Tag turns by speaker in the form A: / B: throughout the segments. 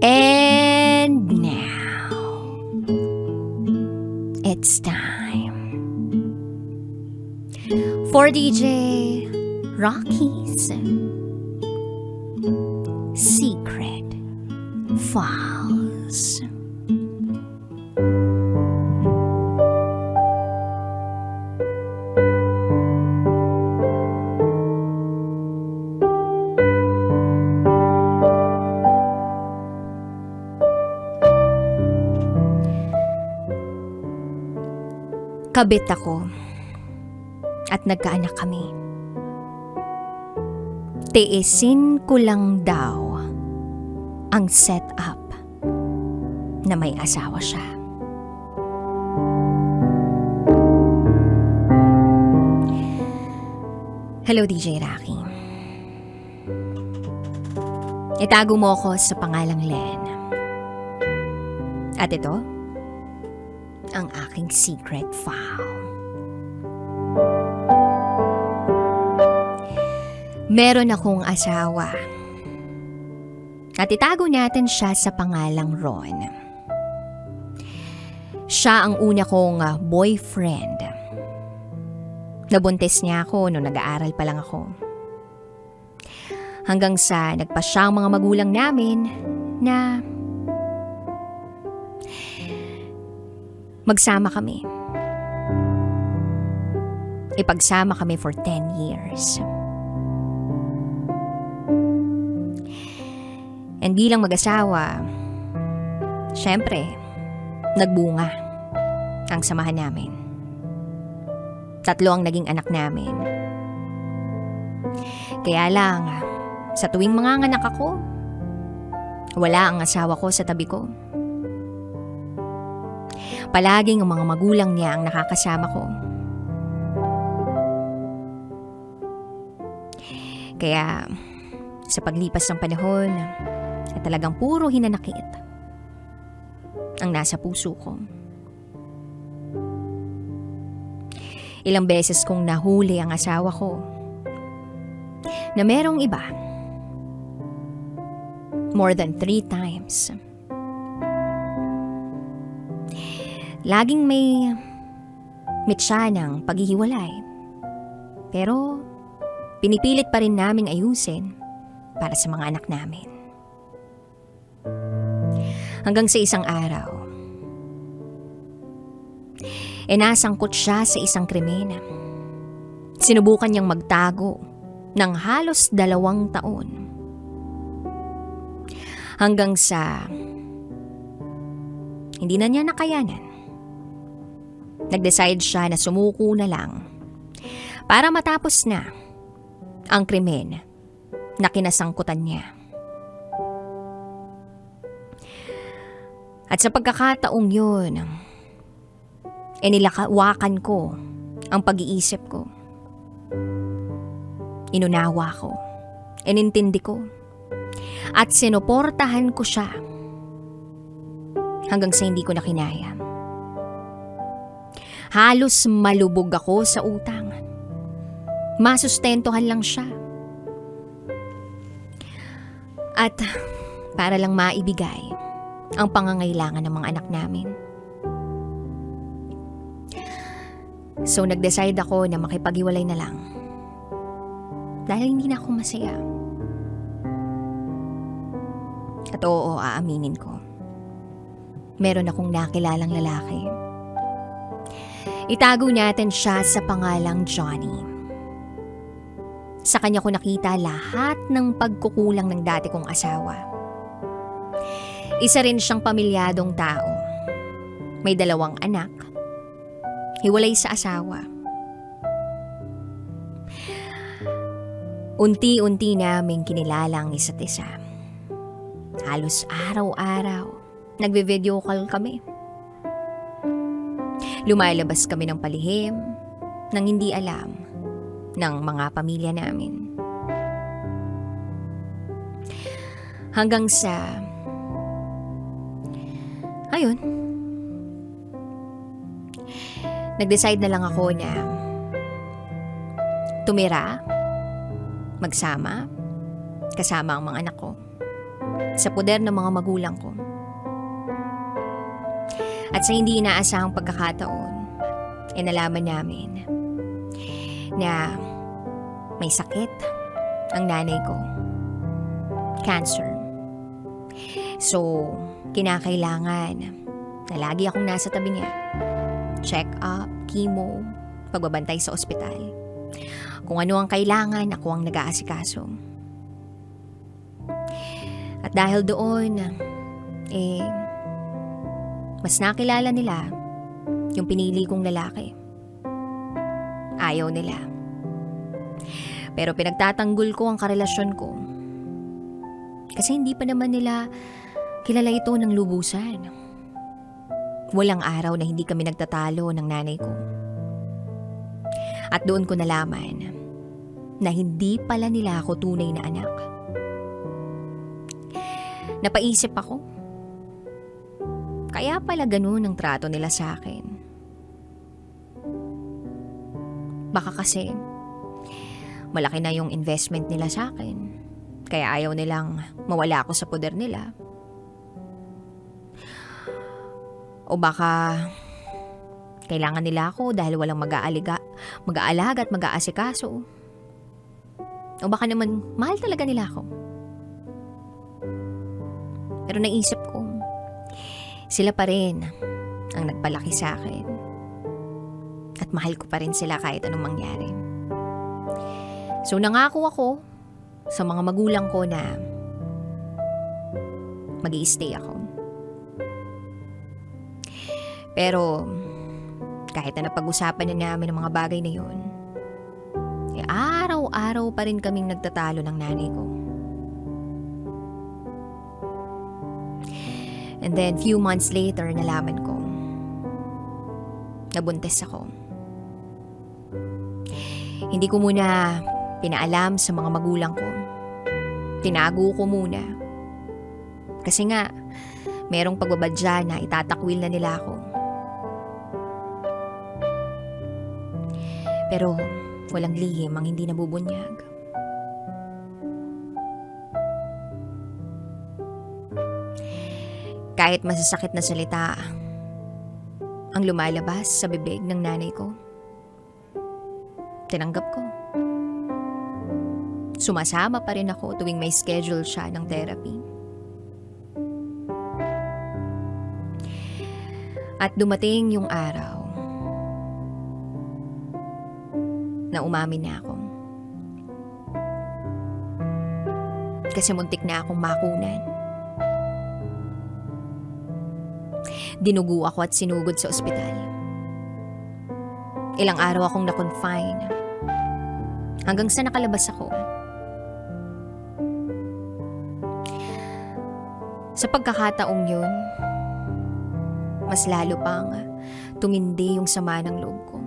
A: And now, it's time for DJ Rocky's Secret Files. Kabit ako at nagkaanak kami. Tiisin ko lang daw ang setup na may asawa siya. Hello, DJ Rocky. Itago mo ako sa pangalang Len. At ito, ang aking secret file. Meron akong asawa. At itago natin siya sa pangalang Ron. Siya ang una kong boyfriend. Nabuntis niya ako nung nag-aaral pa lang ako. Hanggang sa nagpasya ang mga magulang namin na magsama kami. Ipagsama kami for 10 years. And bilang mag-asawa, syempre, nagbunga ang samahan namin. 3 ang naging anak namin. Kaya lang, sa tuwing manganganak ako, wala ang asawa ko sa tabi ko. Palaging ang mga magulang niya ang nakakasama ko. Kaya, sa paglipas ng panahon, ay talagang puro hinanakit ang nasa puso ko. Ilang beses kong nahuli ang asawa ko na merong iba. More than 3 times. Laging may mitsa ng paghihiwalay. Pero pinipilit pa rin naming ayusin para sa mga anak namin. Hanggang sa isang araw, nasangkot siya sa isang krimen. Sinubukan niyang magtago ng halos 2 taon. Hanggang sa hindi na niya nakayanan. Nag-decide siya na sumuko na lang para matapos na ang krimen na kinasangkutan niya. At sa pagkakataong yun, nilakawakan ko ang pag-iisip ko. Inunawa ko, inintindi ko, at sinuportahan ko siya hanggang sa hindi ko na kinaya. Halos malubog ako sa utang. Masustentuhan lang siya. At para lang maibigay ang pangangailangan ng mga anak namin. So nag-decide ako na makipag-iwalay na lang. Dahil hindi na ako masaya. At oo, aaminin ko. Meron akong nakilalang lalaki. Itago natin siya sa pangalang Johnny. Sa kanya ko nakita lahat ng pagkukulang ng dati kong asawa. Isa rin siyang pamilyadong tao. May 2 anak. Hiwalay sa asawa. Unti-unti naming kinilala ang isa't isa. Halos araw-araw, nagbe-video call kami. Lumalabas kami ng palihim nang hindi alam ng mga pamilya namin. Hanggang sa ayun, nag-decide na lang ako na tumira, magsama, kasama ang mga anak ko, sa poder ng mga magulang ko. At sa hindi inaasahang pagkakataon, nalaman namin na may sakit ang nanay ko. Cancer. So, kinakailangan na lagi akong nasa tabi niya. Check up, chemo, pagbabantay sa ospital. Kung ano ang kailangan, ako ang nag-aasikaso. At dahil doon, mas nakilala nila yung pinili kong lalaki. Ayaw nila. Pero pinagtatanggol ko ang karelasyon ko. Kasi hindi pa naman nila kilala ito ng lubusan. Walang araw na hindi kami nagtatalo ng nanay ko. At doon ko nalaman na hindi pala nila ako tunay na anak. Napaisip ako. Kaya pala ganun ang trato nila sa akin. Baka kasi malaki na yung investment nila sa akin. Kaya ayaw nilang mawala ako sa poder nila. O baka kailangan nila ako dahil walang mag-aalaga at mag-aasikaso. O baka naman mahal talaga nila ako. Pero naisip ko, sila pa rin ang nagpalaki sa akin. At mahal ko pa rin sila kahit anong mangyari. So nangako ako sa mga magulang ko na mag-i-stay ako. Pero kahit na napag-usapan na namin ang mga bagay na yun, araw-araw pa rin kaming nagtatalo ng nanay ko. And then few months later, nalaman ko nabuntis ako. Hindi ko muna pinaalam sa mga magulang ko. Tinago ko muna. Kasi nga, merong pagbabadya na itatakwil na nila ako. Pero walang lihim ang hindi nabubunyag. Kahit masasakit na salita ang lumalabas sa bibig ng nanay ko, tinanggap ko. Sumasama pa rin ako tuwing may schedule siya ng therapy. At dumating yung araw na umamin na ako. Kasi muntik na akong makunan. Dinugo ako at sinugod sa ospital. Ilang araw akong na-confine. Hanggang sa nakalabas ako. Sa pagkakataong yun, mas lalo pang tumindi yung sama ng loob ko.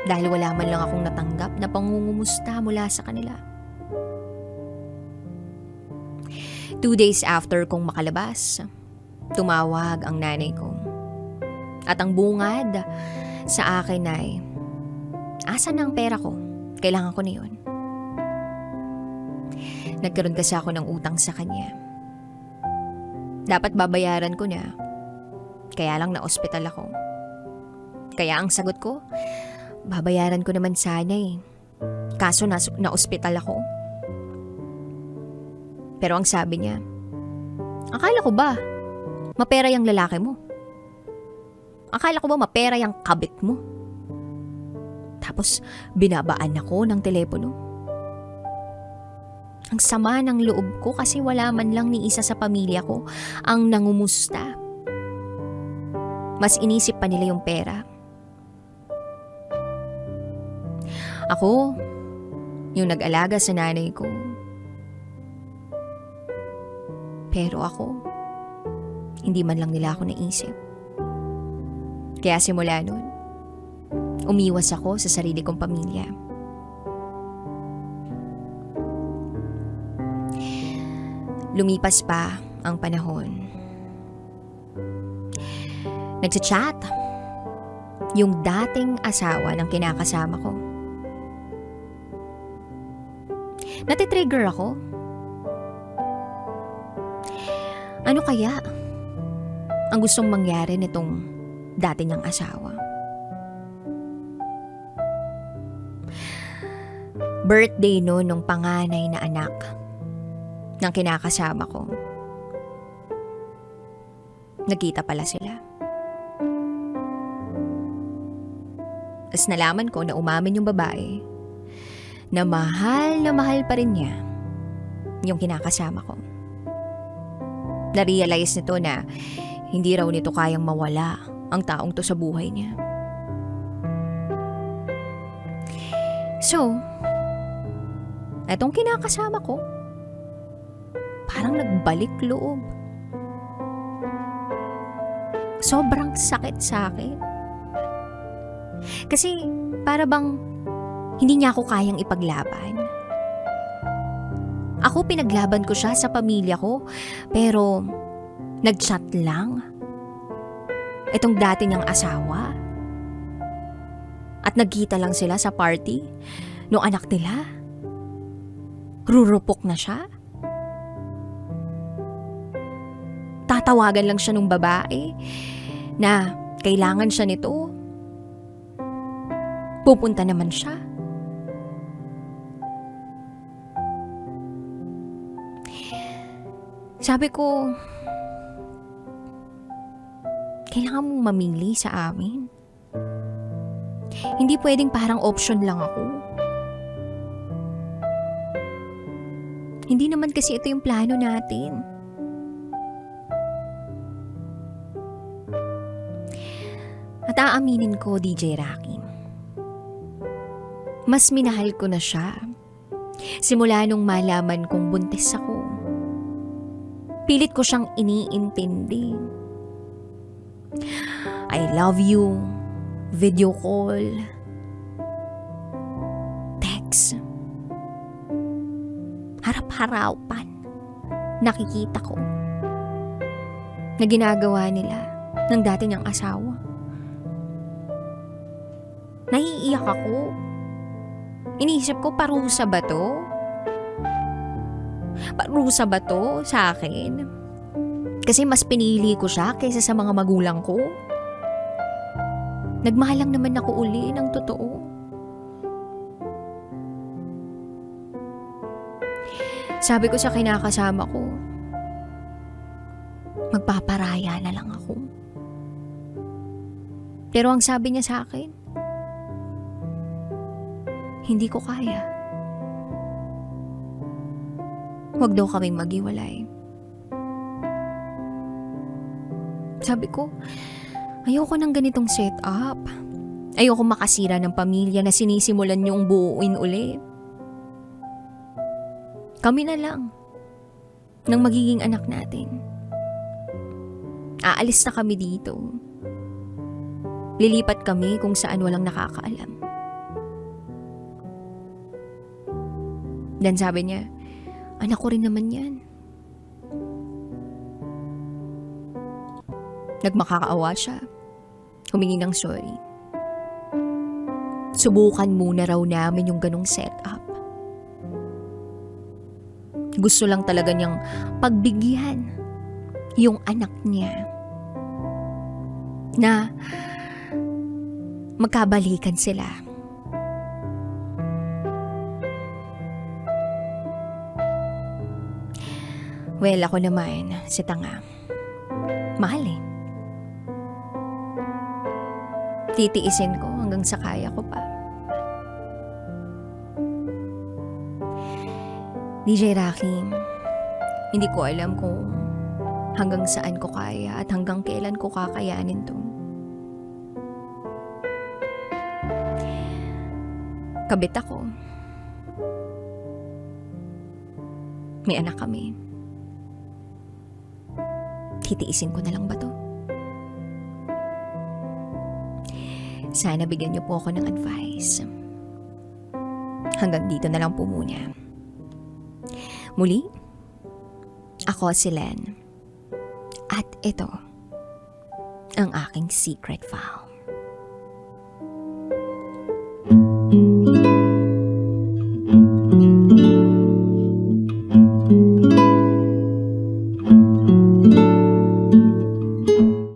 A: Dahil wala man lang akong natanggap na pangungumusta mula sa kanila. 2 days after kong makalabas, tumawag ang nanay ko. At ang bungad sa akin ay, asan na ang pera ko? Kailangan ko na yun. Nagkaroon kasi ako ng utang sa kanya. Dapat babayaran ko na. Kaya lang na-ospital ako. Kaya ang sagot ko, babayaran ko naman sana eh. Kaso na-ospital ako. Pero ang sabi niya, akala ko ba mapera yung lalaki mo? Akala ko ba mapera yung kabit mo? Tapos binabaan ako ng telepono. Ang sama ng loob ko kasi wala man lang ni isa sa pamilya ko ang nangumusta. Mas inisip pa nila yung pera. Ako, yung nag-alaga sa nanay ko. Pero ako, hindi man lang nila ako naisip. Kaya simula nun, umiwas ako sa sarili kong pamilya. Lumipas pa ang panahon. Nagchat-chat. yung dating asawa ng kinakasama ko. Natitrigger ako. Ano kaya ang gustong mangyari nitong dati niyang asawa? Birthday no nung panganay na anak ng kinakasama ko. Nagkita pala sila. As nalaman ko na umamin yung babae na mahal pa rin niya yung kinakasama ko. Na-realize nito na hindi raw nito kayang mawala ang taong to sa buhay niya. So, etong kinakasama ko, parang nagbalik loob. Sobrang sakit sa akin. Kasi para bang hindi niya ako kayang ipaglaban. Ako pinaglaban ko siya sa pamilya ko, pero nag-chat lang itong dati niyang asawa. At nagkita lang sila sa party nung anak nila. Rurupok na siya. Tatawagan lang siya nung babae na kailangan siya nito. Pupunta naman siya. Sabi ko, kailangan mong mamili sa amin. Hindi pwedeng parang option lang ako. Hindi naman kasi ito yung plano natin. At aaminin ko, DJ Rocky, mas minahal ko na siya simula nung malaman kong buntis ako. Pilit ko siyang iniintindi. I love you, video call, text, harap-harapan, nakikita ko na ginagawa nila ng dati niyang asawa. Naiiyak ako. Iniisip ko, parusa ba to? Parusa ba to sa akin? Kasi mas pinili ko siya kaysa sa mga magulang ko. Nagmahal lang naman ako uli ng totoo. Sabi ko sa kinakasama ko, magpaparaya na lang ako. Pero ang sabi niya sa akin, hindi ko kaya. Huwag daw kaming maghiwalay. Sabi ko, ayoko ng ganitong setup. Ayoko makasira ng pamilya na sinisimulan niyong buuin uli. Kami na lang ng magiging anak natin. Aalis na kami dito. Lilipat kami kung saan walang nakakaalam. Dan sabi niya, anak ko rin naman yan. Nagmakakaawa siya. Humingi ng sorry. Subukan muna raw namin yung ganong setup. Gusto lang talaga niyang pagbigyan yung anak niya na magkabalikan sila. Well, ako naman, si tanga. Mahal eh. Titiisin ko hanggang sa kaya ko pa. DJ Rocky, hindi ko alam kung hanggang saan ko kaya at hanggang kailan ko kakayanin to. Kabit ako. May anak kami. Titiisin ko na lang ba to? Sana bigyan niyo po ako ng advice. Hanggang dito na lang po muna. Muli, ako si Len. At ito ang aking secret vow.